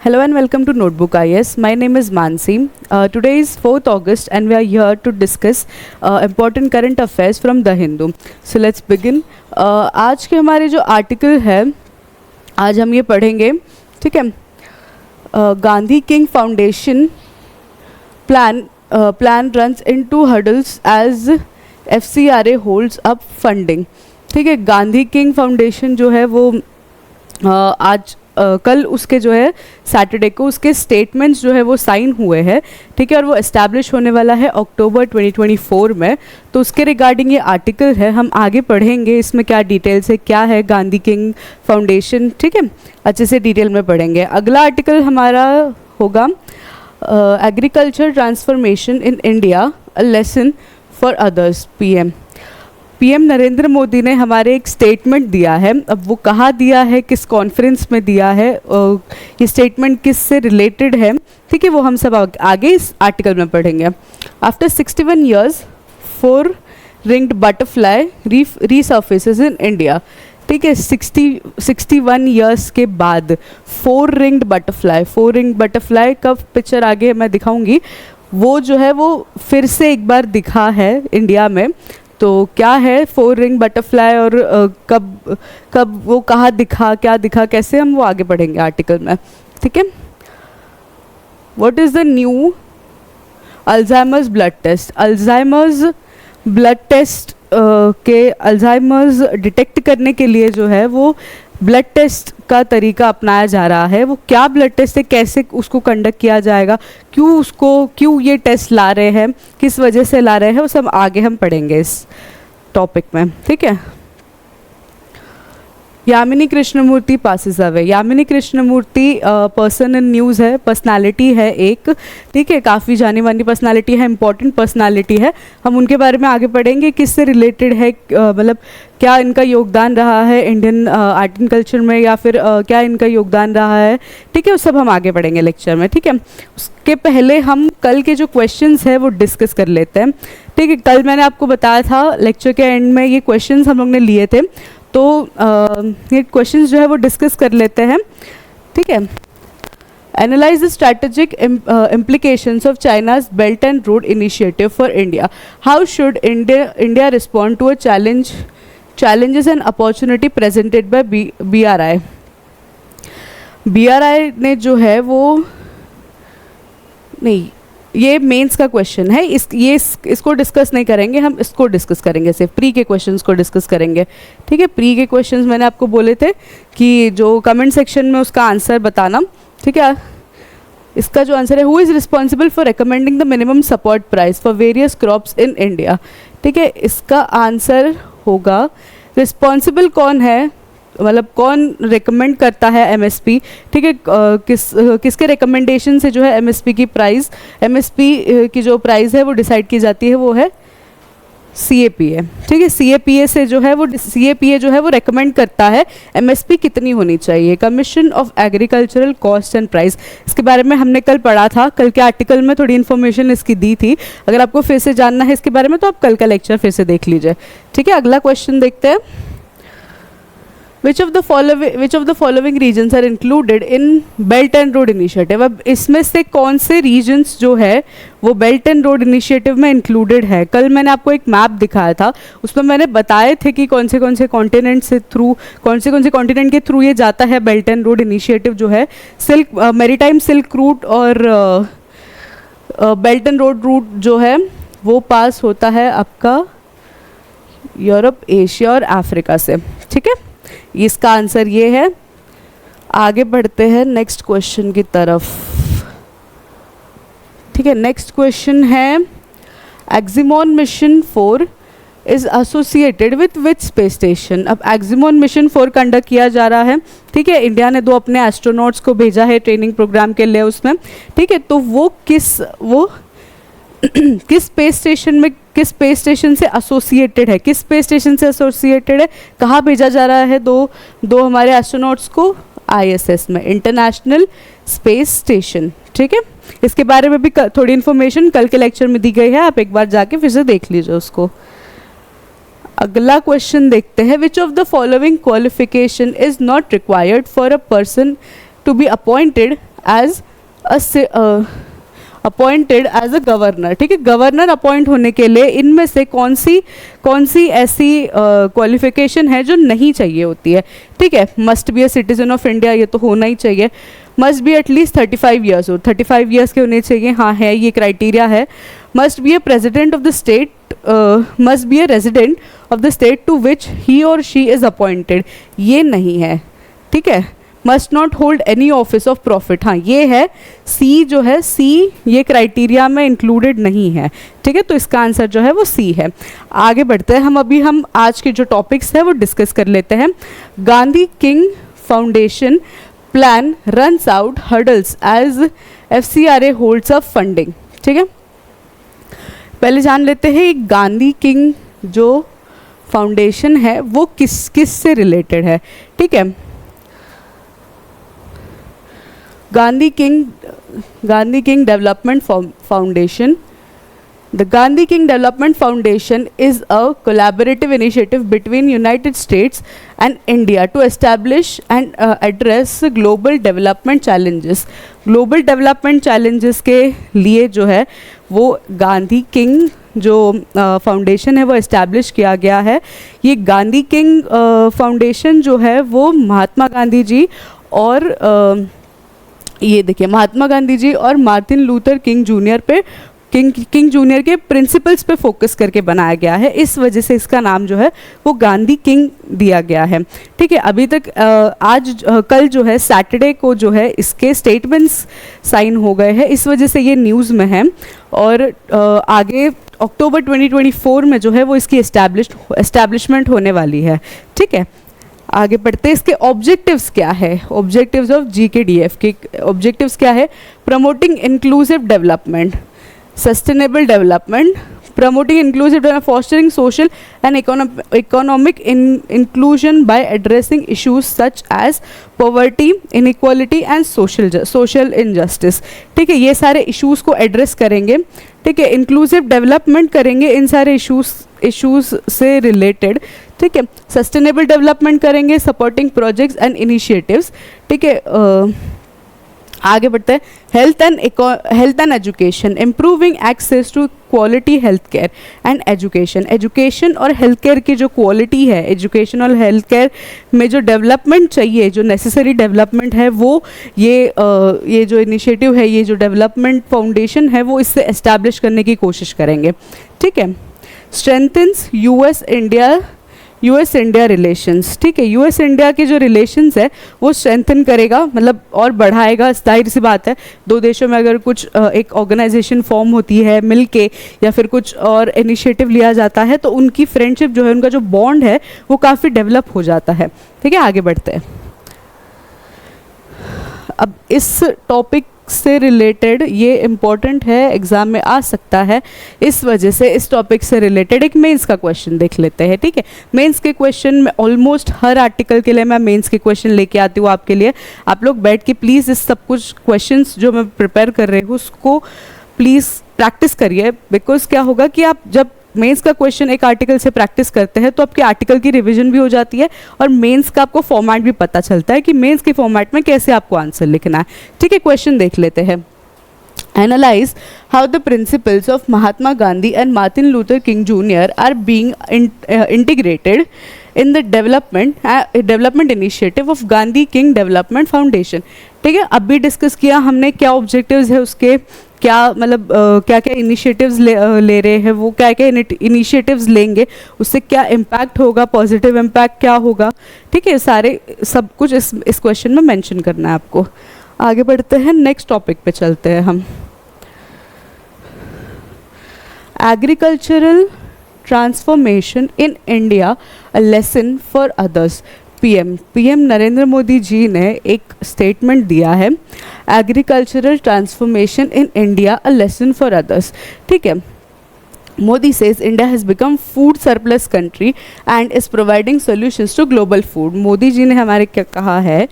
Hello and welcome to Notebook IS. My name is Mansi. Today is 4th August and we are here to discuss important current affairs from The Hindu. So let's begin. आज के हमारे जो article है आज हम ये पढ़ेंगे, ठीक है. Gandhi King Foundation plan runs into hurdles as FCRA holds up funding. ठीक है, गांधी किंग फाउंडेशन जो है वो आज कल उसके जो है सैटरडे को उसके स्टेटमेंट्स जो है वो साइन हुए हैं, ठीक है, और वो एस्टैब्लिश होने वाला है अक्टूबर 2024 में. तो उसके रिगार्डिंग ये आर्टिकल है, हम आगे पढ़ेंगे इसमें क्या डिटेल्स है, क्या है गांधी किंग फाउंडेशन, ठीक है, अच्छे से डिटेल में पढ़ेंगे. अगला आर्टिकल हमारा होगा agriculture transformation in India a lesson for others. PM Narendra Modi ने हमारे एक स्टेटमेंट दिया है. अब वो कहाँ दिया है, किस कॉन्फ्रेंस में दिया है, ये स्टेटमेंट किस से रिलेटेड है, ठीक है, वो हम सब आगे इस आर्टिकल में पढ़ेंगे. After 61 years 4 ringed butterfly resurfaces in India. ठीक है, 61 years के बाद 4 ringed butterfly का पिक्चर आगे मैं दिखाऊंगी. वो जो है वो फिर से एक बार दिखा है इंडिया में. तो क्या है 4 ringed बटरफ्लाई और कब वो कहाँ दिखा, क्या दिखा, कैसे, हम वो आगे पढ़ेंगे आर्टिकल में, ठीक है. What is the new Alzheimer's blood test. Alzheimer's blood test के अल्जाइमर्स डिटेक्ट करने के लिए जो है वो ब्लड टेस्ट का तरीका अपनाया जा रहा है. वो क्या ब्लड टेस्ट है, कैसे उसको कंडक्ट किया जाएगा, क्यों ये टेस्ट ला रहे हैं, किस वजह से ला रहे हैं, वो सब आगे हम पढ़ेंगे इस टॉपिक में, ठीक है. Yamini Krishnamurthy passes away. Yamini Krishnamurthy person in news है, पर्सनालिटी है एक, ठीक है, काफ़ी जानी मानी पर्सनालिटी है, इंपॉर्टेंट पर्सनालिटी है. हम उनके बारे में आगे पढ़ेंगे, किससे रिलेटेड है, मतलब क्या इनका योगदान रहा है इंडियन आर्ट एंड कल्चर में, या फिर क्या इनका योगदान रहा है, ठीक है, वो सब हम आगे पढ़ेंगे लेक्चर में, ठीक है. उसके पहले हम कल के जो क्वेश्चंस है वो डिस्कस कर लेते हैं, ठीक है. कल मैंने आपको बताया था लेक्चर के एंड में ये क्वेश्चंस हम लोग ने लिए थे, तो ये क्वेश्चंस जो है वो डिस्कस कर लेते हैं, ठीक है. Analyse the strategic implications of China's Belt and Road Initiative for India. How should India respond to a challenges and opportunity presented by BRI. BRI ने जो है वो नहीं, ये मेंस का क्वेश्चन है, इसको डिस्कस नहीं करेंगे हम, इसको डिस्कस करेंगे, सिर्फ प्री के क्वेश्चंस को डिस्कस करेंगे, ठीक है. प्री के क्वेश्चंस मैंने आपको बोले थे कि जो कमेंट सेक्शन में उसका आंसर बताना, ठीक है. इसका जो आंसर है, who is responsible for recommending the minimum support price for various crops in India. ठीक है, इसका आंसर होगा रिस्पॉन्सिबल कौन है, मतलब कौन रिकमेंड करता है MSP, ठीक है, किसके रिकमेंडेशन से जो है MSP की जो प्राइस है वो डिसाइड की जाती है, वो है CAPA, ठीक है. CAPA जो है वो रेकमेंड करता है MSP कितनी होनी चाहिए. Commission of agricultural cost and price, इसके बारे में हमने कल पढ़ा था, कल के आर्टिकल में थोड़ी इन्फॉर्मेशन इसकी दी थी. अगर आपको फिर से जानना है इसके बारे में तो आप कल का लेक्चर फिर से देख लीजिए, ठीक है. अगला क्वेश्चन देखते हैं. Which of the following regions are included in Belt and Road Initiative. अब इसमें से कौन से regions जो है वो Belt and Road Initiative में included है. कल मैंने आपको एक मैप दिखाया था, उसमें मैंने बताए थे कि कौन से कॉन्टिनेंट के थ्रू ये जाता है Belt and Road Initiative जो है. मैरीटाइम सिल्क रूट और Belt and Road रूट जो है वो पास होता है आपका यूरोप, एशिया और अफ्रीका से, ठीक है. इसका आंसर ये है. आगे बढ़ते हैं नेक्स्ट क्वेश्चन की तरफ, ठीक है. नेक्स्ट क्वेश्चन है axiom mission 4 is associated with which space station. अब एक्सिमोन मिशन 4 कंडक्ट किया जा रहा है, ठीक है. इंडिया ने 2 अपने एस्ट्रोनॉट्स को भेजा है ट्रेनिंग प्रोग्राम के लिए उसमें, ठीक है. तो वो किस स्पेस स्टेशन से एसोसिएटेड है, कहाँ भेजा जा रहा है दो हमारे एस्ट्रोनॉट्स को, ISS में, इंटरनेशनल स्पेस स्टेशन, ठीक है. इसके बारे में भी थोड़ी इन्फॉर्मेशन कल के लेक्चर में दी गई है, आप एक बार जाके फिर से देख लीजिए उसको. अगला क्वेश्चन देखते हैं. Which of the following qualification is not required for a person to be appointed as appointed as a governor, ठीक है। गवर्नर अपॉइंट होने के लिए इनमें से कौन सी ऐसी क्वालिफिकेशन है जो नहीं चाहिए होती है, ठीक है। Must be a citizen of India, ये तो होना ही चाहिए। Must be at least 35 years, 35 years के होने चाहिए, हाँ है, ये क्राइटेरिया है। Must be a president of the state, must be a resident of the state to which he और शी इज़ अपॉइंटेड, ये नहीं है, ठीक है। Must not hold any office of profit, हाँ ये है। सी जो है, सी ये क्राइटेरिया में इंक्लूडेड नहीं है, ठीक है। तो इसका आंसर जो है वो सी है। आगे बढ़ते हैं हम आज के जो टॉपिक्स है वो डिस्कस कर लेते हैं। Gandhi King Foundation plan runs out hurdles as FCRA holds up funding, ठीक है। पहले जान लेते हैं गांधी किंग जो फाउंडेशन है वो किस से रिलेटेड है, ठीक है। Gandhi King Development Foundation. The Gandhi King Development Foundation is a collaborative initiative between United States and India to establish and address global development challenges. Global development challenges के लिए जो है वो गांधी किंग जो फाउंडेशन है वो इस्टेब्लिश किया गया है। ये गांधी किंग फाउंडेशन जो है वो महात्मा गांधी जी और ये देखिए महात्मा गांधी जी और मार्टिन लूथर किंग जूनियर पे किंग जूनियर के प्रिंसिपल्स पे फोकस करके बनाया गया है। इस वजह से इसका नाम जो है वो गांधी किंग दिया गया है, ठीक है। अभी तक कल जो है सैटरडे को जो है इसके स्टेटमेंट्स साइन हो गए हैं, इस वजह से ये न्यूज़ में है। और आगे अक्टूबर 2024 में जो है वो इसकी एस्टैब्लिशमेंट होने वाली है, ठीक है। आगे बढ़ते हैं, इसके ऑब्जेक्टिव्स क्या है। ऑब्जेक्टिव्स ऑफ GKDF के ऑब्जेक्टिव्स क्या है। Promoting inclusive development, sustainable development, promoting inclusive development, fostering social and economic inclusion by addressing issues such as poverty, inequality and social injustice, ठीक है। ये सारे इश्यूज को एड्रेस करेंगे, ठीक है। इंक्लूसिव डेवलपमेंट करेंगे इन सारे इश्यूज से रिलेटेड, ठीक है। सस्टेनेबल डेवलपमेंट करेंगे, सपोर्टिंग प्रोजेक्ट्स एंड इनिशिएटिव्स, ठीक है। आगे बढ़ते हैं, health and education, improving access to quality health care and education. Education और हेल्थ केयर की जो क्वालिटी है, एजुकेशन और हेल्थ केयर में जो डेवलपमेंट चाहिए, जो नेसेसरी डेवलपमेंट है वो ये जो इनिशिएटिव है, ये जो डेवलपमेंट फाउंडेशन है वो इससे एस्टैब्लिश करने की कोशिश करेंगे, ठीक है। स्ट्रेंथन्स US इंडिया रिलेशंस, ठीक है। US इंडिया के जो रिलेशंस है वो स्ट्रेंथन करेगा, मतलब और बढ़ाएगा। जाहिर सी बात है, दो देशों में अगर कुछ एक ऑर्गेनाइजेशन फॉर्म होती है मिल के या फिर कुछ और इनिशिएटिव लिया जाता है तो उनकी फ्रेंडशिप जो है, उनका जो बॉन्ड है वो काफ़ी डेवलप हो जाता है, ठीक है। आगे बढ़ते हैं। अब इस टॉपिक से रिलेटेड ये इम्पॉर्टेंट है, एग्जाम में आ सकता है, इस वजह से इस टॉपिक से रिलेटेड एक मेंस का क्वेश्चन देख लेते हैं, ठीक है। मेंस के क्वेश्चन में ऑलमोस्ट हर आर्टिकल के लिए मैं मेंस के क्वेश्चन लेके आती हूँ आपके लिए। आप लोग बैठ के प्लीज़ इस सब कुछ क्वेश्चंस जो मैं प्रिपेयर कर रही हूँ उसको प्लीज़ प्रैक्टिस करिए, बिकॉज क्या होगा कि आप जब मेंस का क्वेश्चन एक आर्टिकल से प्रैक्टिस करते हैं तो आपके आर्टिकल की रिवीजन भी हो जाती है और मेंस का आपको फॉर्मेट भी पता चलता है कि मेंस के फॉर्मेट में कैसे आपको आंसर लिखना है, ठीक है। क्वेश्चन देख लेते हैं। Analyze how the principles of Mahatma Gandhi and Martin Luther King Jr. are being integrated in the development initiative of Gandhi King Development Foundation, ठीक है। अभी डिस्कस किया हमने क्या ऑब्जेक्टिव्स है उसके, क्या मतलब क्या क्या इनिशिएटिव्स ले रहे हैं, वो क्या क्या इनिशिएटिव्स लेंगे, उससे क्या इम्पैक्ट होगा, पॉजिटिव इम्पैक्ट क्या होगा, ठीक है। सारे सब कुछ इस क्वेश्चन में मेंशन करना है आपको। आगे बढ़ते हैं, नेक्स्ट टॉपिक पे चलते हैं हम। Agricultural transformation in India a lesson for others. PM Narendra Modi ji ने एक स्टेटमेंट दिया है, agricultural transformation in India a lesson for others, ठीक है। Modi says India has become food surplus country and is providing solutions to global food. Modi ji ने हमारे क्या कहा है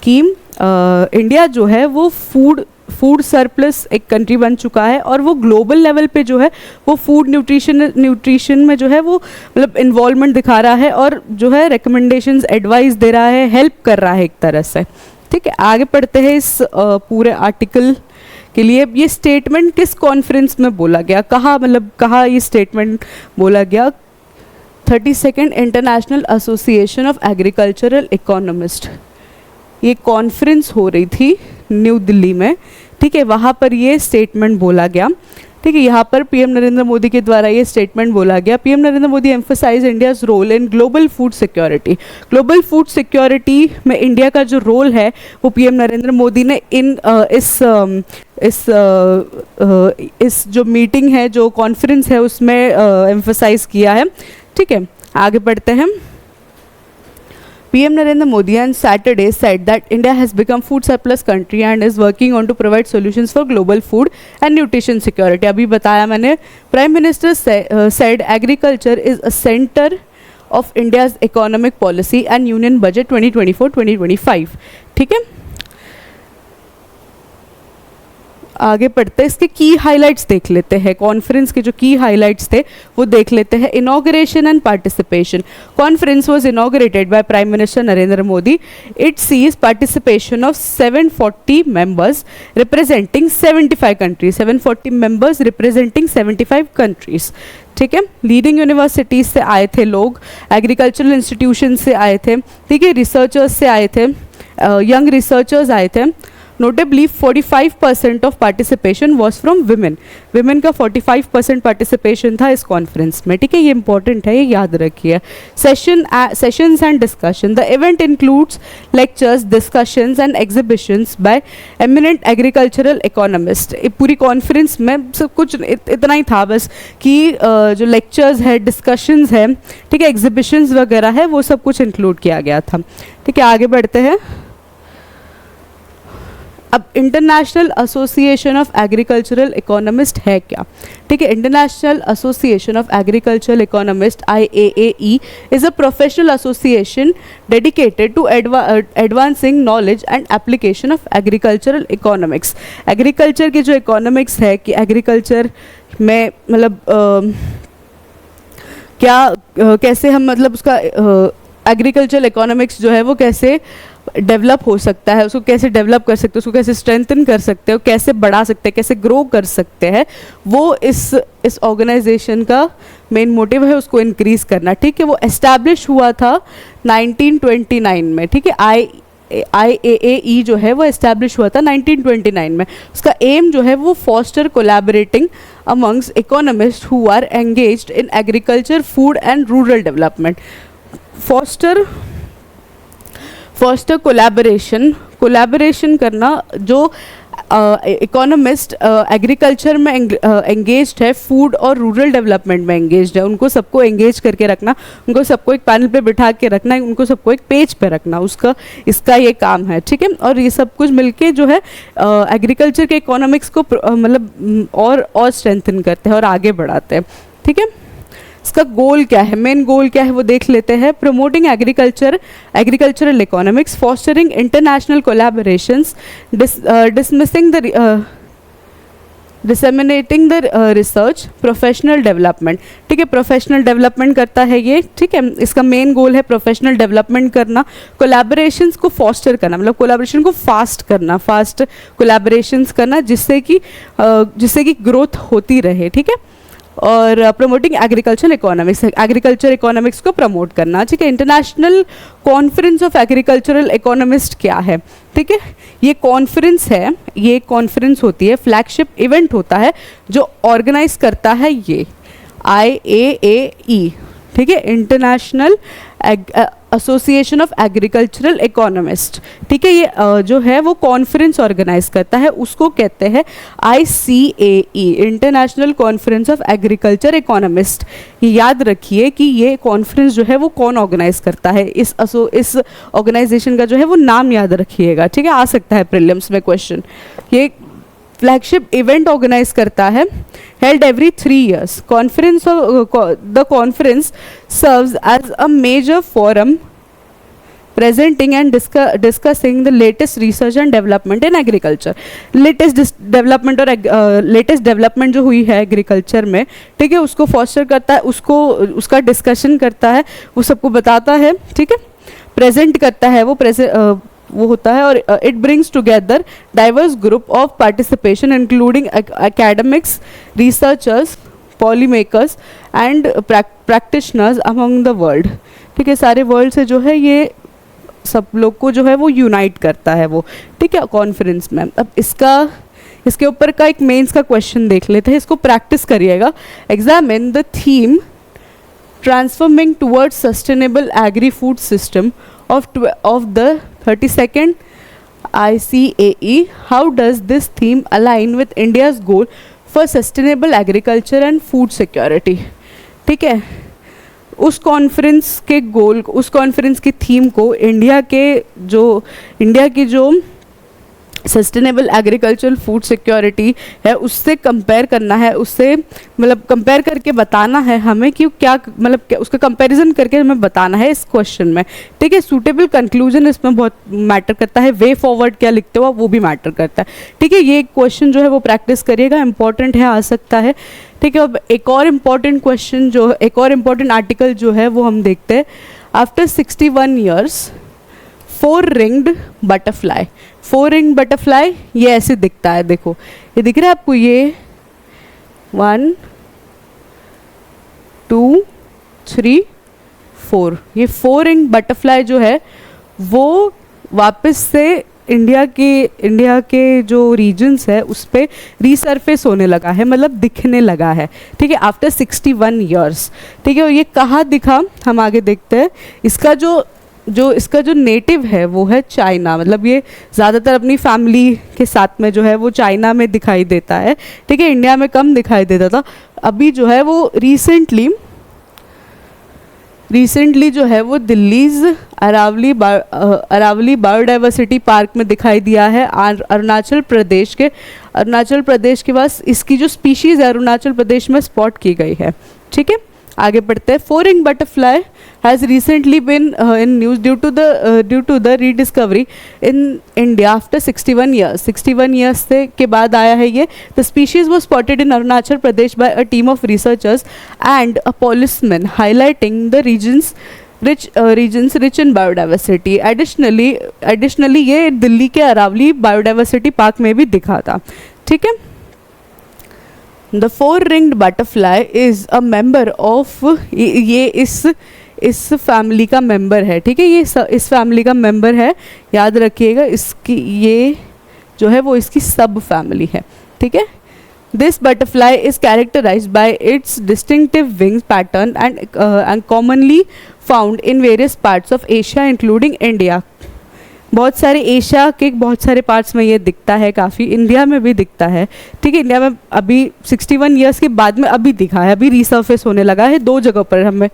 कि इंडिया जो है वो फूड सरप्लस एक कंट्री बन चुका है और वो ग्लोबल लेवल पे जो है वो फूड न्यूट्रिशन में जो है वो मतलब इन्वॉल्वमेंट दिखा रहा है और जो है रिकमेंडेशंस एडवाइस दे रहा है, हेल्प कर रहा है एक तरह से, ठीक है, आगे पढ़ते हैं इस पूरे आर्टिकल के लिए। ये स्टेटमेंट किस कॉन्फ्रेंस में बोला गया, कहाँ, मतलब कहाँ ये स्टेटमेंट बोला गया? 32nd international association of agricultural economist, ये कॉन्फ्रेंस हो रही थी न्यू दिल्ली में, ठीक है, वहाँ पर ये स्टेटमेंट बोला गया। ठीक है, यहाँ पर पीएम नरेंद्र मोदी के द्वारा ये स्टेटमेंट बोला गया। PM Narendra Modi emphasise India's role in global food security. Global food security में इंडिया का जो रोल है वो पीएम नरेंद्र मोदी ने इस जो मीटिंग है, जो कॉन्फ्रेंस है, उसमें एम्फसाइज किया है। ठीक है, आगे बढ़ते हैं। PM Narendra Modi on Saturday said that India has become food surplus country and is working on to provide solutions for global food and nutrition security. अभी बताया मैंने, Prime Minister said agriculture is a center of India's economic policy and Union Budget 2024-2025. ठीक है, आगे पढ़ते हैं, इसके की हाइलाइट्स देख लेते हैं। कॉन्फ्रेंस के जो की हाइलाइट्स थे वो देख लेते हैं। Inauguration and participation. Conference was inaugurated by prime minister Narendra Modi. It sees participation of 740 members representing 75 countries. 740 members representing 75 countries. ठीक है, लीडिंग यूनिवर्सिटीज से आए थे लोग, एग्रीकल्चरल इंस्टीट्यूशन से आए थे, ठीक है, रिसर्चर्स से आए थे, यंग रिसर्चर्स आए थे। Notably 45% of participation was from women. Women का 45% पार्टिसिपेशन था इस कॉन्फ्रेंस में। ठीक है, ये इंपॉर्टेंट है, ये याद रखिए। Sessions and discussion. The event includes lectures, discussions and exhibitions by eminent agricultural economist. पूरी कॉन्फ्रेंस में सब कुछ इतना ही था बस कि जो लेक्चर्स है, डिस्कशंस है, ठीक है, एग्जीबिशंस वगैरह है, वो सब कुछ इंक्लूड किया गया था। ठीक है, आगे बढ़ते हैं। अब international association of agricultural economist है क्या? ठीक है, international association of agricultural economist IAAE is a professional association dedicated to advancing knowledge and application of agricultural economics. Agriculture की जो इकोनॉमिक्स है कि एग्रीकल्चर में मतलब कैसे हम मतलब उसका एग्रीकल्चरल इकोनॉमिक्स जो है वो कैसे डेवलप हो सकता है, उसको कैसे डेवलप कर सकते हैं, उसको कैसे स्ट्रेंथन कर सकते हैं, कैसे बढ़ा सकते हैं, कैसे ग्रो कर सकते हैं, वो इस ऑर्गेनाइजेशन का मेन मोटिव है, उसको इंक्रीज करना। ठीक है, वो एस्टैब्लिश हुआ था 1929 में। ठीक है, IAAE जो है वो एस्टैब्लिश हुआ था 1929 में। उसका एम जो है वो foster collaborating amongst economist who are engaged in agriculture, food and rural development. Foster collaboration करना, जो इकोनॉमिस्ट एग्रीकल्चर में एंगेज्ड है, फूड और रूरल डेवलपमेंट में एंगेज्ड है, उनको सबको एंगेज करके रखना, उनको सबको एक पैनल पे बिठा के रखना, उनको सबको एक पेज पे रखना, इसका ये काम है। ठीक है, और ये सब कुछ मिलके जो है एग्रीकल्चर के इकोनॉमिक्स को मतलब और स्ट्रेंथन करते हैं और आगे बढ़ाते हैं। ठीक है, इसका गोल क्या है, मेन गोल क्या है वो देख लेते हैं। Promoting agricultural economics, fostering international collaborations, disseminating the research, professional development. ठीक है, प्रोफेशनल डेवलपमेंट करता है ये। ठीक है, इसका मेन गोल है प्रोफेशनल डेवलपमेंट करना, कोलैबोरेशंस को फॉस्टर करना, मतलब कोलैबोरेशन को फास्ट कोलैबोरेशंस करना, जिससे कि ग्रोथ होती रहे। ठीक है, और प्रमोटिंग एग्रीकल्चर इकोनॉमिक्स को प्रमोट करना। ठीक है, international conference of agricultural economist क्या है? ठीक है, ये कॉन्फ्रेंस होती है, फ्लैगशिप इवेंट होता है जो ऑर्गेनाइज करता है ये IAAE। ठीक है, international association of agricultural economist. ठीक है, ये जो है वो कॉन्फ्रेंस ऑर्गेनाइज करता है, उसको कहते हैं ICAE, international conference of agriculture economist. याद रखिए कि ये कॉन्फ्रेंस जो है वो कौन ऑर्गेनाइज करता है, इस ऑर्गेनाइजेशन का जो है वो नाम याद रखिएगा। ठीक है, आ सकता है प्रीलिम्स में क्वेश्चन। ये फ्लैगशिप इवेंट ऑर्गेनाइज करता है, held every 3 years. The conference serves as a major forum presenting and discussing the latest research and development in agriculture. latest development जो हुई है एग्रीकल्चर में, ठीक है, उसको फॉस्टर करता है, उसका डिस्कशन करता है, वो सबको बताता है। ठीक है, प्रेजेंट करता है वो वो होता है, और it brings together diverse group of participation including academics, researchers, poly makers and practitioners among the world. ठीक है, सारे वर्ल्ड से जो है ये सब लोग को जो है वो यूनाइट करता है वो, ठीक है, कॉन्फ्रेंस में। अब इसके ऊपर का एक मेंस का क्वेश्चन देख लेते हैं, इसको प्रैक्टिस करिएगा। Examine the theme transforming towards sustainable agri food system of the 32nd ICAE. How does this theme align with India's goal for sustainable agriculture and food security? ठीक है, उस कॉन्फ्रेंस के गोल, उस कॉन्फ्रेंस की थीम को India की जो sustainable agricultural food security है उससे कंपेयर करना है, उससे मतलब कंपेयर करके बताना है हमें कि क्या मतलब उसका कंपैरिजन करके हमें बताना है इस क्वेश्चन में। ठीक है, सूटेबल कंक्लूजन इसमें बहुत मैटर करता है, वे फॉरवर्ड क्या लिखते हो वो भी मैटर करता है। ठीक है, ये क्वेश्चन जो है वो प्रैक्टिस करिएगा, इंपॉर्टेंट है, आ सकता है। ठीक है, अब एक और इम्पॉर्टेंट क्वेश्चन एक और इम्पॉर्टेंट आर्टिकल जो है वो हम देखते हैं। After 61 years 4 ringed butterfly. 4 ring butterfly ये ऐसे दिखता है, देखो ये दिख रहा है आपको, ये 1 2 3 4, ये 4 रिंग बटरफ्लाई जो है वो वापस से इंडिया के जो रीजन्स है उस पर रीसरफेस होने लगा है, मतलब दिखने लगा है। ठीक है, आफ्टर 61 ईयर्स। ठीक है, और ये कहाँ दिखा हम आगे देखते हैं। इसका जो नेटिव है वो है चाइना, मतलब ये ज़्यादातर अपनी फैमिली के साथ में जो है वो चाइना में दिखाई देता है। ठीक है, इंडिया में कम दिखाई देता था। अभी जो है वो रिसेंटली जो है वो दिल्लीज अरावली बायोडाइवर्सिटी पार्क में दिखाई दिया है। अरुणाचल प्रदेश के पास इसकी जो स्पीशीज़ है अरुणाचल प्रदेश में स्पॉट की गई है। ठीक है, आगे बढ़ते हैं। 4 ring butterfly has recently been in news due to the rediscovery in India after 61 years. 61 years से के बाद आया है ये। The species was spotted in Arunachal Pradesh by a team of researchers and a policeman highlighting the regions rich in biodiversity. Additionally ये दिल्ली के Aravalli biodiversity park में भी दिखा था। ठीक है, the 4 ringed butterfly is a member of, ये इस फैमिली का मेंबर है। ठीक है, ये इस फैमिली का मेंबर है, याद रखिएगा। इसकी ये जो है वो इसकी सब फैमिली है। ठीक है, this butterfly is characterised by its distinctive wings pattern and commonly found in various parts of Asia including India. बहुत सारे एशिया के बहुत सारे पार्ट्स में ये दिखता है, काफ़ी इंडिया में भी दिखता है। ठीक है, इंडिया में अभी 61 ईयर्स के बाद में अभी दिखा है, अभी रीसर्फेस होने लगा है। 2 जगह पर हमें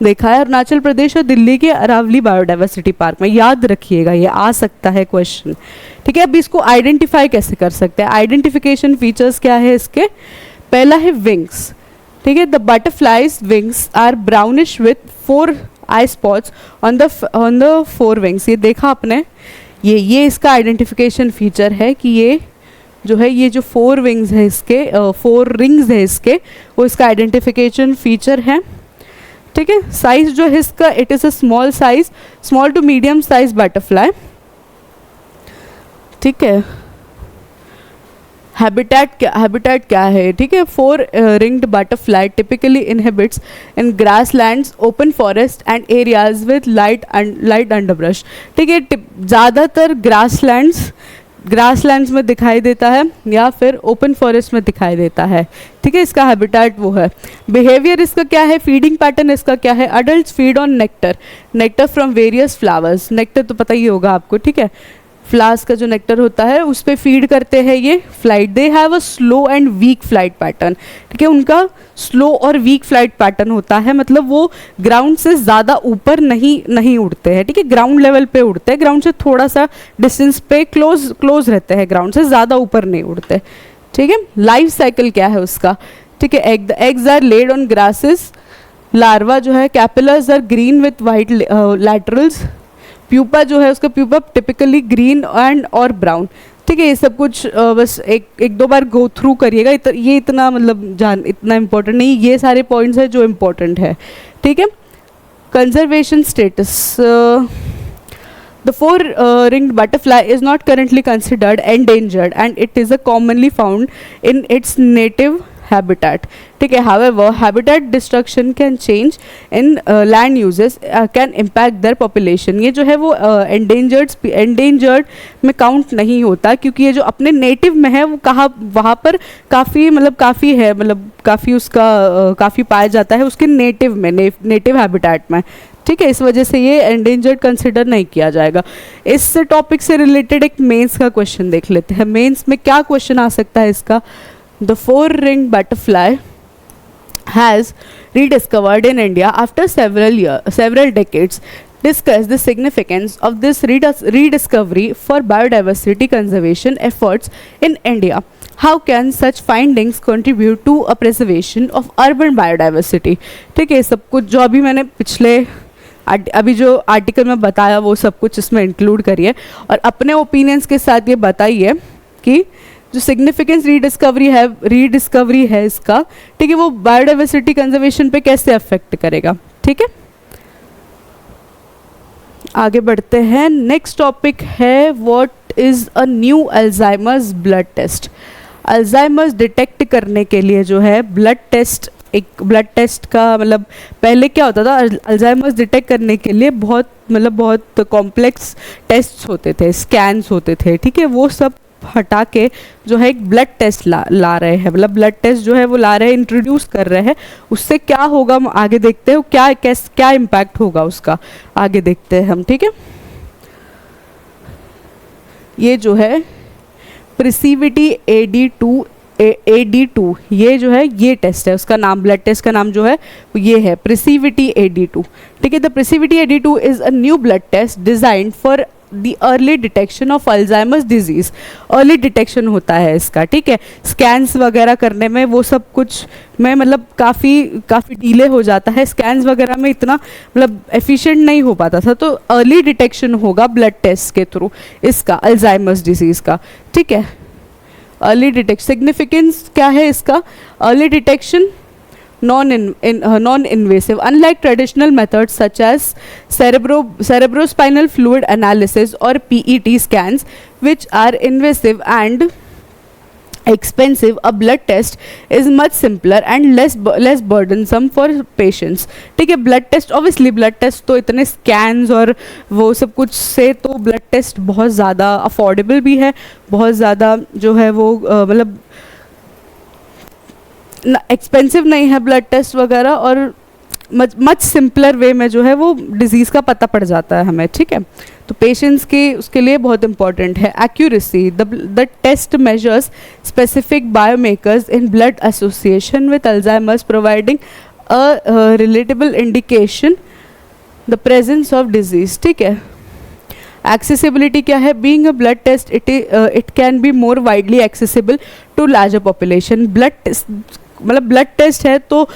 देखा है, अरुणाचल प्रदेश और दिल्ली के अरावली बायोडाइवर्सिटी पार्क में। याद रखिएगा, ये आ सकता है क्वेश्चन। ठीक है, अब इसको आइडेंटिफाई कैसे कर सकते हैं। आइडेंटिफिकेशन फीचर्स क्या है इसके। पहला है विंग्स। ठीक है, the butterfly's wings are brownish with 4 eye spots on the 4 wings. ये देखा आपने, ये इसका आइडेंटिफिकेशन फीचर है कि ये जो है ये जो 4 विंग्स है इसके 4 रिंग्स है इसके, वो इसका आइडेंटिफिकेशन फीचर है। ठीक है, साइज जो है इसका, it is a small to medium size butterfly. ठीक है, हैबिटेट क्या है। ठीक है, 4 ringed butterfly typically inhabits in grasslands, open forest and areas with light underbrush. ठीक है, ज़्यादातर ग्रासलैंड्स में दिखाई देता है या फिर ओपन फॉरेस्ट में दिखाई देता है। ठीक है, इसका हैबिटेट वो है। बिहेवियर इसका क्या है, फीडिंग पैटर्न इसका क्या है। Adult feed on nectar from various flowers. Nectar तो पता ही होगा आपको। ठीक है, फ्लावर्स का जो नेक्टर होता है उस पर फीड करते हैं ये flight. They have a slow and weak flight pattern. ठीक है, उनका स्लो और वीक फ्लाइट पैटर्न होता है, मतलब वो ग्राउंड से ज़्यादा ऊपर नहीं उड़ते हैं। ठीक है, ग्राउंड लेवल पे उड़ते हैं, ग्राउंड से थोड़ा सा डिस्टेंस पे क्लोज रहते हैं, ग्राउंड से ज़्यादा ऊपर नहीं उड़ते। ठीक है, लाइफ साइकिल क्या है उसका। ठीक है, eggs are laid on grasses. Larva जो है caterpillars are green with white laterals. Pupa जो है उसका प्यूपा टिपिकली ग्रीन एंड और ब्राउन। ठीक है, ये सब कुछ बस एक दो बार गो थ्रू करिएगा, ये इतना मतलब इतना इम्पोर्टेंट नहीं, ये सारे पॉइंट्स हैं जो इम्पोर्टेंट है। ठीक है, conservation status. The four-ringed butterfly is not currently considered endangered and it is a commonly found in its native habitat. ठीक है, however habitat destruction can change in land uses can impact their population. ये जो है वो endangered में count नहीं होता, क्योंकि ये जो अपने native में है वो कहाँ वहाँ पर काफ़ी मतलब काफ़ी है, मतलब काफ़ी उसका काफ़ी पाया जाता है उसके native में, native habitat में. ठीक है, इस वजह से ये एंडेंजर्ड कंसिडर नहीं किया जाएगा. इस टॉपिक से रिलेटेड एक मेंस का क्वेश्चन देख लेते हैं. मेंस में क्या क्वेश्चन आ सकता है इसका. The four ring butterfly has rediscovered in India after several decades. Discuss the significance of this rediscovery for biodiversity conservation efforts in India. How can such findings contribute to a preservation of urban biodiversity? ठीक है, सब कुछ जो अभी मैंने पिछले अभी जो आर्टिकल में बताया वो सब कुछ इसमें इंक्लूड करिए और अपने ओपिनियंस के साथ ये बताइए कि जो सिग्निफिकेंस रीडिस्कवरी है इसका, ठीक है, वो बायोडाइवर्सिटी कंजर्वेशन पे कैसे अफेक्ट करेगा. ठीक है, आगे बढ़ते हैं. नेक्स्ट टॉपिक है what is a new Alzheimer's blood test. Alzheimer's detect करने के लिए जो है ब्लड टेस्ट, एक ब्लड टेस्ट का मतलब पहले क्या होता था, अल्जाइमर्स डिटेक्ट करने के लिए बहुत कॉम्प्लेक्स टेस्ट होते थे, स्कैन्स होते थे. ठीक है, वो सब हटा के जो है एक ब्लड टेस्ट ला रहे हैं, मतलब ब्लड टेस्ट जो है वो ला रहे हैं, इंट्रोड्यूस कर रहे हैं. उससे क्या होगा हम आगे देखते हैं, क्या इम्पैक्ट होगा उसका आगे देखते हैं हम. ठीक है, ये जो है प्रेसिविटी AD2 ये जो है ये टेस्ट है, उसका नाम ब्लड टेस्ट का नाम जो है ये है प्रेसिविटी AD2. ठीक है, the precivity AD2 is a new blood test designed for the early detection of Alzheimer's disease. Early detection होता है इसका. ठीक है, स्कैन्स वगैरह करने में वो सब कुछ में मतलब काफ़ी डिले हो जाता है, स्कैन्स वगैरह में इतना मतलब एफिशिएंट नहीं हो पाता था. तो अर्ली डिटेक्शन होगा ब्लड टेस्ट के थ्रू इसका अल्जाइमर्स डिजीज़ का. ठीक है, अर्ली डिटेक्शन सिग्निफिकेंस क्या है इसका. Early detection non-invasive, unlike traditional methods such as cerebrospinal fluid analysis or PET scans, which are invasive and expensive. A blood test is much simpler and less burdensome for patients. ठीक है, blood test obviously blood test तो इतने scans और वो सब कुछ से तो ब्लड टेस्ट बहुत ज़्यादा अफोर्डेबल भी है, बहुत ज़्यादा जो है वो मतलब एक्सपेंसिव नहीं है ब्लड टेस्ट वगैरह, और मच सिंपलर वे में जो है वो डिजीज़ का पता पड़ जाता है हमें. ठीक है, तो पेशेंट्स के उसके लिए बहुत इंपॉर्टेंट है. Accuracy, the test measures specific biomarkers in blood association with Alzheimer's providing a relatable indication the presence of disease. ठीक है, एक्सेसिबिलिटी क्या है. Being a blood test it can be more widely accessible to larger population. मतलब blood test है तो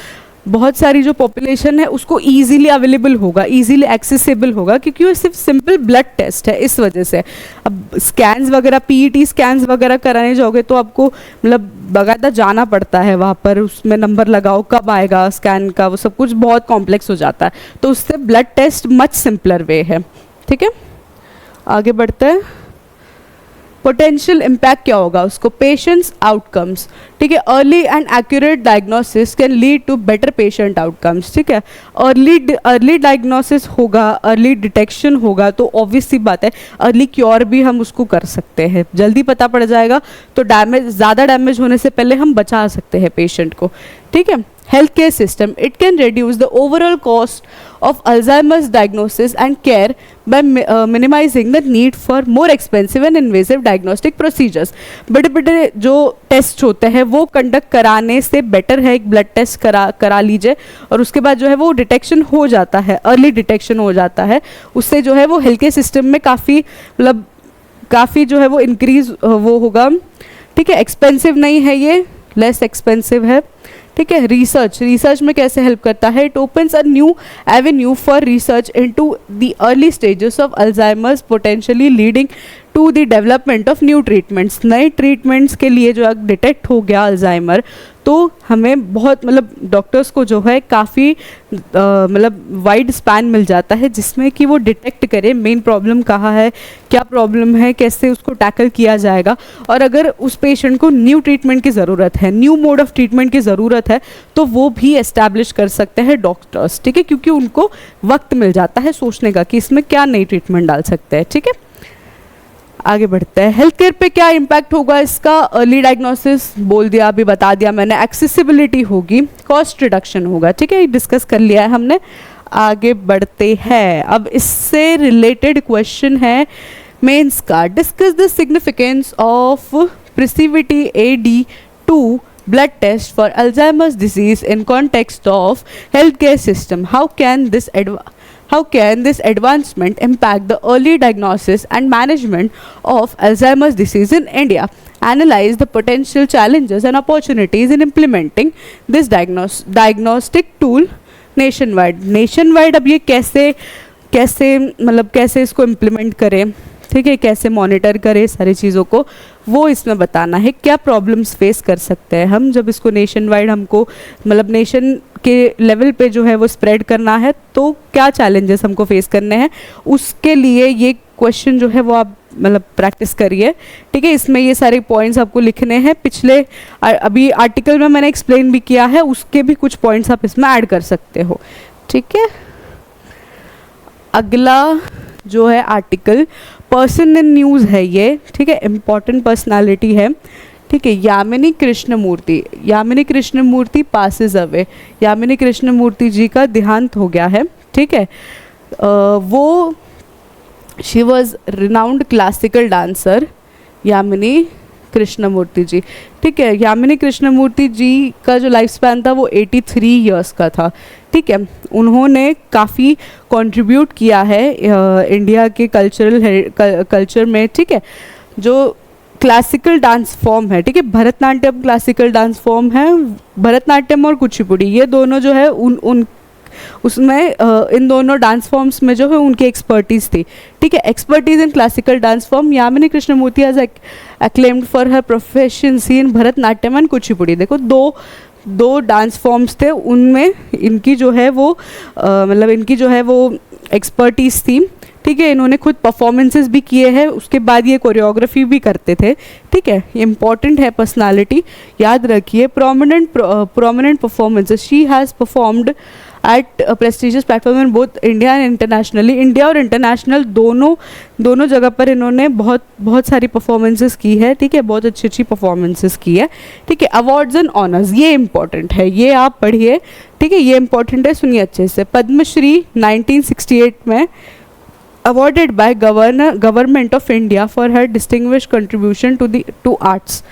बहुत सारी जो पॉपुलेशन है उसको इजीली अवेलेबल होगा, इजीली एक्सेसिबल होगा, क्योंकि वो सिर्फ सिंपल ब्लड टेस्ट है. इस वजह से अब स्कैन्स वगैरह PET स्कैन्स वगैरह कराने जाओगे तो आपको मतलब बाकायदा जाना पड़ता है वहाँ पर, उसमें नंबर लगाओ कब आएगा स्कैन का, वो सब कुछ बहुत कॉम्प्लेक्स हो जाता है. तो उससे blood test much simpler way है. ठीक है, आगे बढ़ते हैं. पोटेंशियल इम्पैक्ट क्या होगा उसको. Patients outcomes. ठीक है, early and accurate diagnosis can lead to better patient outcomes. ठीक है, अर्ली डायग्नोसिस होगा, अर्ली डिटेक्शन होगा तो ऑब्वियस सी बात है अर्ली क्योर भी हम उसको कर सकते हैं, जल्दी पता पड़ जाएगा तो ज़्यादा डैमेज होने से पहले हम बचा सकते हैं पेशेंट को. ठीक है, healthcare system, it can reduce the overall cost of Alzheimer's diagnosis and care by minimizing the need for more expensive and invasive diagnostic procedures. बड़े जो टेस्ट होते हैं वो कंडक्ट कराने से बेटर है एक ब्लड टेस्ट करा लीजिए और उसके बाद जो है वो डिटेक्शन हो जाता है, अर्ली डिटेक्शन हो जाता है. उससे जो है वो हेल्थ केयर सिस्टम में काफ़ी जो है वो इंक्रीज वो होगा. ठीक है, एक्सपेंसिव नहीं है ये, लेस एक्सपेंसिव है. ठीक है, रिसर्च में कैसे हेल्प करता है. It opens a new avenue for research into the early stages of Alzheimer's, potentially leading to the development of new treatments, नए ट्रीटमेंट्स के लिए जो डिटेक्ट हो गया अल्जाइमर, तो हमें बहुत मतलब डॉक्टर्स को जो है काफ़ी मतलब वाइड स्पैन मिल जाता है जिसमें कि वो डिटेक्ट करे मेन प्रॉब्लम कहाँ है, क्या प्रॉब्लम है, कैसे उसको टैकल किया जाएगा। और अगर उस पेशेंट को न्यू ट्रीटमेंट की ज़रूरत है, न्यू मोड ऑफ ट्रीटमेंट की ज़रूरत है, तो वो भी एस्टैब्लिश कर सकते हैं डॉक्टर्स, ठीक है, क्योंकि उनको वक्त मिल जाता है सोचने का कि इसमें क्या नई ट्रीटमेंट डाल सकते हैं, ठीक है। आगे बढ़ते हैं। हेल्थ केयर पे क्या इम्पैक्ट होगा इसका? अर्ली डायग्नोसिस बोल दिया, अभी बता दिया मैंने, एक्सेसिबिलिटी होगी, कॉस्ट रिडक्शन होगा, ठीक है, ये डिस्कस कर लिया है हमने। आगे बढ़ते हैं, अब इससे रिलेटेड क्वेश्चन है मेंस का। Discuss the significance of precivity AD2 blood test for Alzheimer's disease in context of healthcare system. How can this advancement impact the early diagnosis and management of Alzheimer's disease in India? Analyze the potential challenges and opportunities in implementing this diagnostic tool nationwide. Nationwide अब ये कैसे मतलब कैसे इसको implement करें, ठीक है, कैसे मॉनिटर करें सारी चीज़ों को, वो इसमें बताना है। क्या प्रॉब्लम्स फेस कर सकते हैं हम जब इसको नेशन वाइड हमको मतलब नेशन के लेवल पे जो है वो स्प्रेड करना है, तो क्या चैलेंजेस हमको फेस करने हैं, उसके लिए ये क्वेश्चन जो है वो आप मतलब प्रैक्टिस करिए, ठीक है। इसमें ये सारे पॉइंट्स आपको लिखने हैं, पिछले अभी आर्टिकल में मैंने एक्सप्लेन भी किया है, उसके भी कुछ पॉइंट्स आप इसमें ऐड कर सकते हो, ठीक है। अगला जो है आर्टिकल पर्सन इन न्यूज़ है ये, ठीक है, इम्पॉर्टेंट पर्सनालिटी है, ठीक है। यामिनी कृष्णमूर्ति पासेस अवे, यामिनी कृष्णमूर्ति जी का देहांत हो गया है, ठीक है। वो she was renowned classical dancer Yamini Krishnamurthy ji, ठीक है। यामिनी कृष्णमूर्ति जी का जो लाइफ स्पैन था वो 83 ईयर्स का था, ठीक है। उन्होंने काफ़ी कंट्रीब्यूट किया है इंडिया के कल्चर में, ठीक है। जो क्लासिकल डांस फॉर्म है, ठीक है, भरतनाट्यम क्लासिकल डांस फॉर्म है, भरतनाट्यम और कुचिपुड़ी, ये दोनों जो है उसमें इन दोनों डांस फॉर्म्स में जो है उनकी एक्सपर्टीज़ थी, ठीक है। Expertise in classical dance form, Yamini Krishnamurthy has acclaimed for her proficiency in Bharatanatyam and Kuchipudi. देखो दो डांस फॉर्म्स थे, उनमें इनकी जो है वो मतलब इनकी जो है वो एक्सपर्टीज़ थी, ठीक है। इन्होंने खुद परफॉर्मेंसेस भी किए हैं, उसके बाद ये कोरियोग्राफी भी करते थे, ठीक है। ये इंपॉर्टेंट है पर्सनालिटी, याद रखिए। Prominent performances, she has performed eight prestigious platform in both India and internationally, India और इंटरनेशनल दोनों जगह पर इन्होंने बहुत सारी परफॉर्मेंसेस की है, ठीक है, बहुत अच्छी परफॉर्मेंसेस की है, ठीक है। अवार्ड्स एंड ऑनर्स, ये इंपॉर्टेंट है, ये आप पढ़िए, ठीक है, ये इंपॉर्टेंट है, सुनिए अच्छे से। पद्मश्री 1968 में awarded by government of India for her distinguished contribution to arts.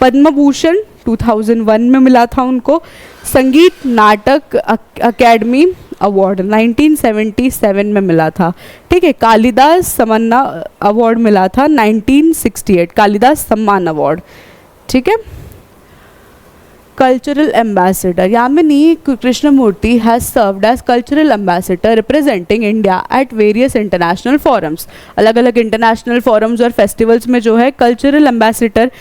Padma Bhushan 2001 में मिला था उनको। संगीत नाटक अकेडमी अवार्ड 1977 में मिला था, ठीक है। कालिदास सम्मान अवार्ड मिला था 1968, कालिदास सम्मान अवार्ड, ठीक है। Cultural ambassador, Yamini Krishnamurthy has served as cultural ambassador representing India at various international forums. अलग अलग इंटरनेशनल फोरम्स और फेस्टिवल्स में जो है कल्चरल एम्बेसडर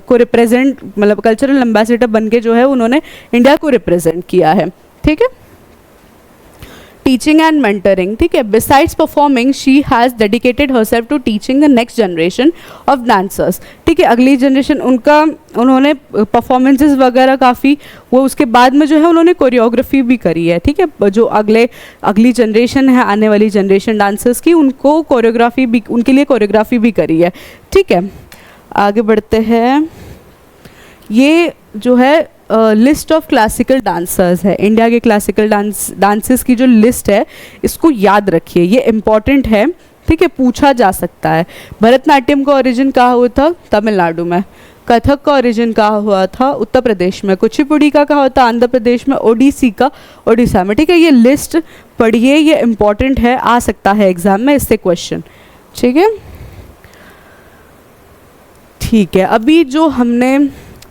को रिप्रेजेंट मतलब कल्चरल एम्बेसडर बन के जो है उन्होंने इंडिया को रिप्रेजेंट किया है, ठीक है। टीचिंग एंड मेंटरिंग, ठीक है। Besides performing she has dedicated herself to teaching the next generation of dancers, ठीक है। अगली जनरेशन उन्होंने परफॉर्मेंसेस वगैरह काफ़ी वो उसके बाद में जो है उन्होंने कोरियोग्राफी भी करी है, ठीक है। जो अगली जनरेशन है, आने वाली जनरेशन डांसर्स की, उनको कोरियोग्राफी भी उनके लिए कोरियोग्राफी भी करी है, ठीक है। आगे बढ़ते हैं। ये जो है लिस्ट ऑफ क्लासिकल डांसर्स है, इंडिया के क्लासिकल डांसेस की जो लिस्ट है इसको याद रखिए, ये इम्पॉर्टेंट है, ठीक है, पूछा जा सकता है। भरतनाट्यम का ओरिजिन कहाँ हुआ था? तमिलनाडु में। कथक का ओरिजिन कहाँ हुआ था? उत्तर प्रदेश में। कुचिपुड़ी का कहाँ होता? आंध्र प्रदेश में। ओडिसी का ओडिशा में, ठीक है। ये लिस्ट पढ़िए, ये इम्पॉर्टेंट है, आ सकता है एग्जाम में इससे क्वेश्चन, ठीक है। ठीक है, अभी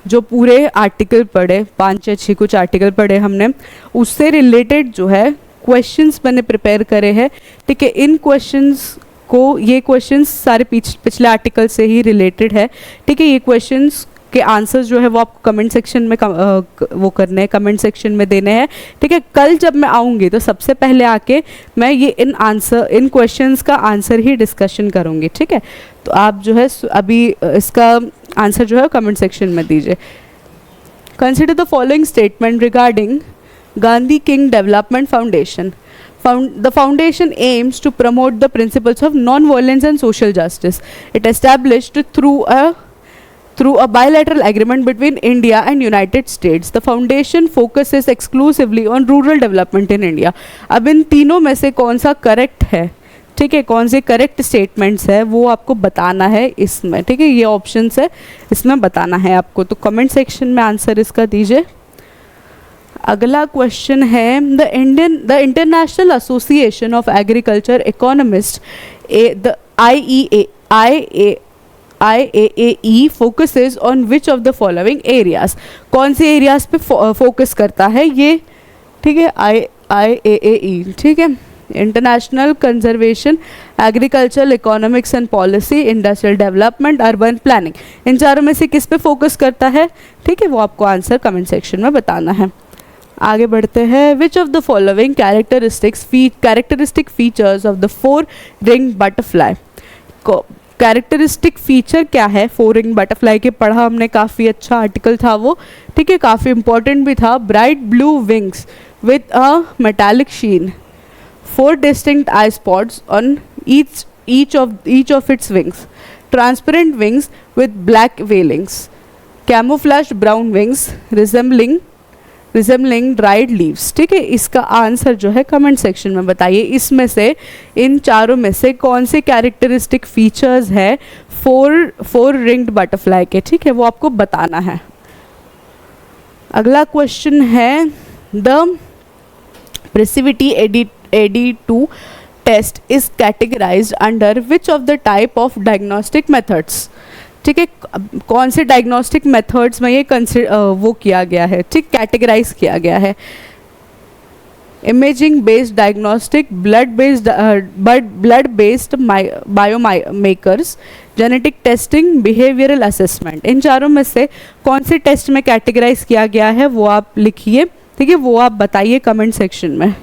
जो पूरे आर्टिकल पढ़े, 5 या 6 कुछ आर्टिकल पढ़े हमने, उससे रिलेटेड जो है क्वेश्चंस मैंने प्रिपेयर करे हैं, ठीक है। इन क्वेश्चंस आपको ये क्वेश्चंस सारे पिछले आर्टिकल से ही रिलेटेड है, ठीक है। ये क्वेश्चंस के आंसर्स जो है वो आपको कमेंट सेक्शन में वो करने हैं, कमेंट सेक्शन में देने हैं, ठीक है। कल जब मैं आऊँगी तो सबसे पहले आके मैं ये इन क्वेश्चंस का आंसर ही डिस्कशन करूँगी, ठीक है। तो आप जो है अभी इसका आंसर जो है कमेंट सेक्शन में दीजिए। Consider the following statement regarding Gandhi king development foundation. The foundation aims to promote the principles of non-violence and social justice. It established through a bilateral agreement between India and United States. The foundation focuses exclusively on rural development in India. अब इन तीनों में से कौन सा correct है, ठीक है, कौन से करेक्ट स्टेटमेंट्स है वो आपको बताना है इसमें, ठीक है। ये ऑप्शंस है, इसमें बताना है आपको, तो कमेंट सेक्शन में आंसर इसका दीजिए। अगला क्वेश्चन है the international association of agriculture economist the IAAE focuses on which of the following areas. कौन से एरियाज पे फोकस करता है ये, ठीक है, IAAE, ठीक है, international conservation, agriculture, economics and policy, industrial development, urban planning, इन चारों में से किस पे फोकस करता है, ठीक है, वो आपको आंसर कमेंट सेक्शन में बताना है। आगे बढ़ते हैं। Which of the following characteristic features of the 4 ring butterfly. Characteristic feature क्या है 4 रिंग बटरफ्लाई के, पढ़ा हमने, काफ़ी अच्छा आर्टिकल था वो, ठीक है, काफ़ी इंपॉर्टेंट भी था। Bright blue wings with a metallic sheen, 4 distinct eye spots on each of its wings, transparent wings with black veilings, camouflaged brown wings resembling dried leaves, ठीक है। इसका आंसर जो है कमेंट सेक्शन में बताइए। इसमें से इन चारों में से कौन से कैरेक्टरिस्टिक फीचर्स है 4 रिंग्ड बटरफ्लाई के, ठीक है, वो आपको बताना है। अगला क्वेश्चन है the precivity AD2 test is categorized under which of the type of diagnostic methods, ठीक है, कौन से डायग्नोस्टिक मेथड्स में ये वो किया गया है, ठीक, कैटेगराइज किया गया है। Imaging based diagnostic, blood based biomarkers, genetic testing, behavioural assessment, इन चारों में से कौन से टेस्ट में कैटेगराइज किया गया है वो आप लिखिए, ठीक है, वो आप बताइए कमेंट सेक्शन में।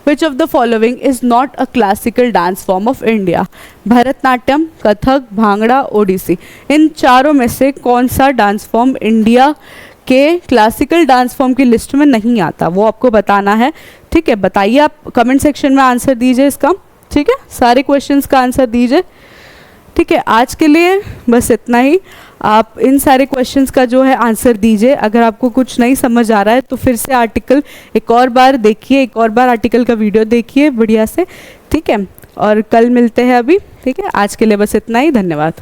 Which of the following is not a classical dance form of India? Bharatanatyam, Kathak, Bhangra, Odissi, इन चारों में से कौन सा डांस फॉर्म इंडिया के क्लासिकल डांस फॉर्म की लिस्ट में नहीं आता, वो आपको बताना है, ठीक है। बताइए, आप कमेंट सेक्शन में आंसर दीजिए इसका, ठीक है, सारे क्वेश्चंस का आंसर दीजिए, ठीक है। आज के लिए बस इतना ही। आप इन सारे क्वेश्चंस का जो है आंसर दीजिए। अगर आपको कुछ नहीं समझ आ रहा है तो फिर से आर्टिकल एक और बार देखिए, एक और बार आर्टिकल का वीडियो देखिए बढ़िया से, ठीक है, और कल मिलते हैं अभी, ठीक है। आज के लिए बस इतना ही, धन्यवाद।